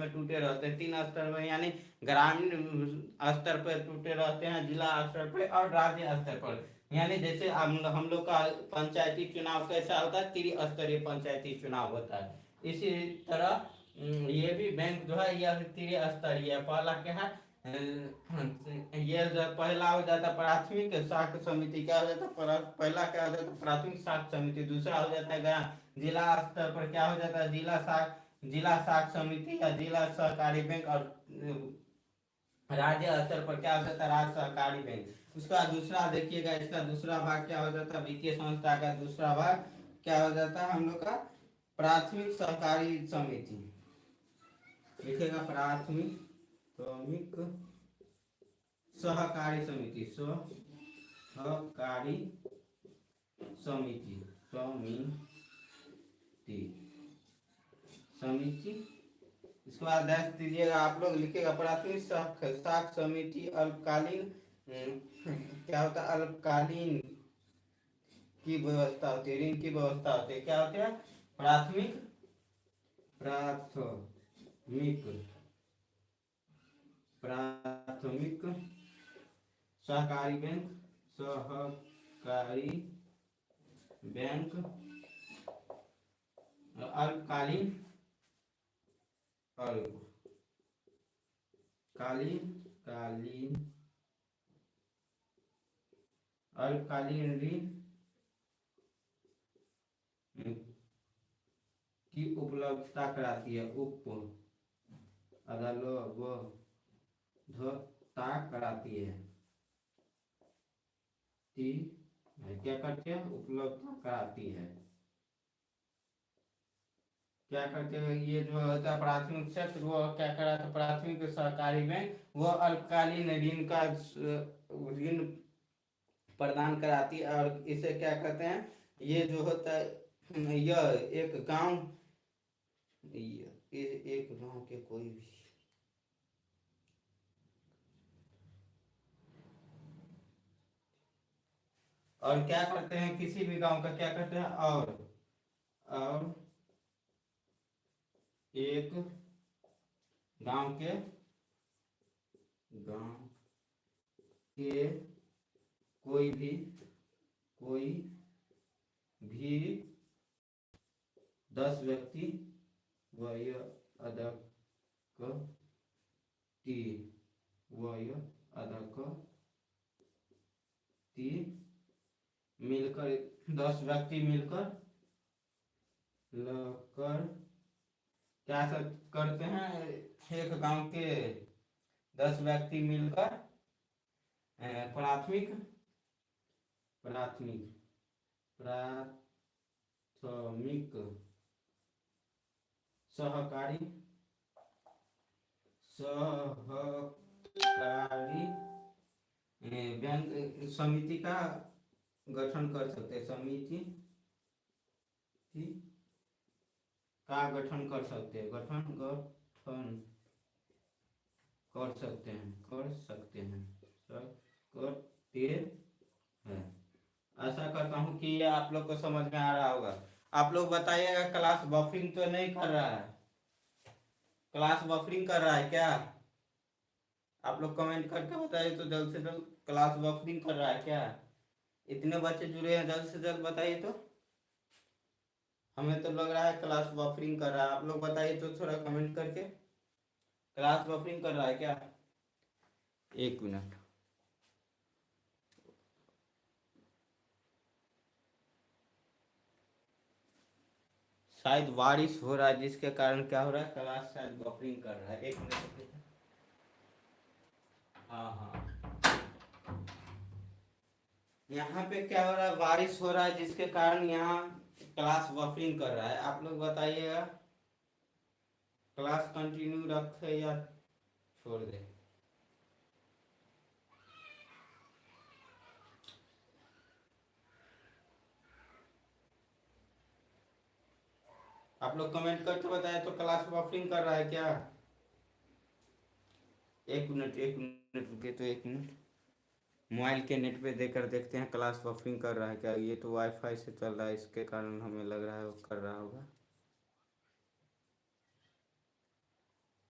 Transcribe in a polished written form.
में टूटे रहते हैं, 3 स्तर में, यानी ग्रामीण स्तर पर टूटे रहते हैं, जिला स्तर पर और राज्य स्तर पर। यानी जैसे हम लोग का पंचायती चुनाव कैसा होता है, त्रिस्तरीय पंचायती चुनाव होता है, इसी तरह ये भी बैंक जो है यह त्रिस्तरीय है। पहला क्या है, ये जो पहला हो जाता है प्राथमिक शाखा समिति, क्या हो जाता है, पहला क्या हो जाता है प्राथमिक शाखा समिति। दूसरा हो जाता है जिला स्तर पर क्या हो जाता है, जिला शाखा समिति या जिला सहकारी बैंक। और राज्य स्तर पर क्या हो जाता है, राज्य सहकारी बैंक। उसका दूसरा देखिएगा, इसका दूसरा भाग क्या हो जाता है, वित्तीय संस्था का दूसरा भाग क्या हो जाता है हम लोग का, प्राथमिक सहकारी समिति। लिखेगा प्राथमिक सहकारी समिति, सहकारी समिति, समिति। इसके बाद दैश दीजिएगा आप लोग, लिखेगा प्राथमिक शाखा समिति अल्पकालीन, क्या होता है, अल्पकालीन की व्यवस्था होती है, ऋण की व्यवस्था होती है। क्या होती है, प्राथमिक सहकारी बैंक अल्पकालीन अल्पकालीन ऋण की उपलब्धता कराती है, उपलब्धता कराती है, क्या करते हैं, उपलब्धता कराती है। क्या करते हैं, ये जो होता है प्राथमिक क्षेत्र, वो क्या कराता है, प्राथमिक सहकारी बैंक वो अल्पकालीन ऋण प्रदान कराती है। और इसे क्या कहते हैं, ये जो होता है, यह एक गांव के कोई भी, और क्या करते हैं, किसी भी गांव का क्या करते हैं, और एक गांव के कोई भी 10 व्यक्ति मिलकर 10 व्यक्ति मिलकर क्या करते हैं, एक गांव के 10 व्यक्ति मिलकर प्राथमिक सहकारी बैंक समिति का गठन कर सकते हैं, समिति का गठन कर सकते हैं, करते हैं। आशा करता हूँ कि ये आप लोग को समझ में आ रहा होगा। आप लोग बताइएगा, क्लास बफरिंग तो नहीं कर रहा है, क्लास बफरिंग कर रहा है क्या? आप लोग कमेंट करके बताइए तो जल्द से जल्द, क्लास बफरिंग कर रहा है क्या? इतने बच्चे जुड़े हैं, जल्द से जल्द बताइए तो। हमें तो लग रहा है क्लास बफरिंग कर रहा है। आप लोग बताइए तो थोड़ा कमेंट करके, क्लास बफरिंग कर रहा है क्या? 1 मिनट। शायद बारिश हो रहा है, जिसके कारण क्या हो रहा है, क्लास शायद बफरिंग कर रहा है। 1 मिनट। हाँ, यहाँ पे क्या हो रहा है, बारिश हो रहा है, जिसके कारण यहाँ क्लास बफरिंग कर रहा है। आप लोग बताइएगा, क्लास कंटिन्यू रखे या छोड़ दे। आप लोग कमेंट करके बताए तो, क्लास बफरिंग कर रहा है क्या? 1 मिनट रुके तो, 1 मिनट। मोबाइल के नेट पे देकर देखते हैं क्लास बफरिंग कर रहा है क्या। ये तो वाईफाई से चल रहा है, इसके कारण हमें लग रहा है वो कर रहा होगा।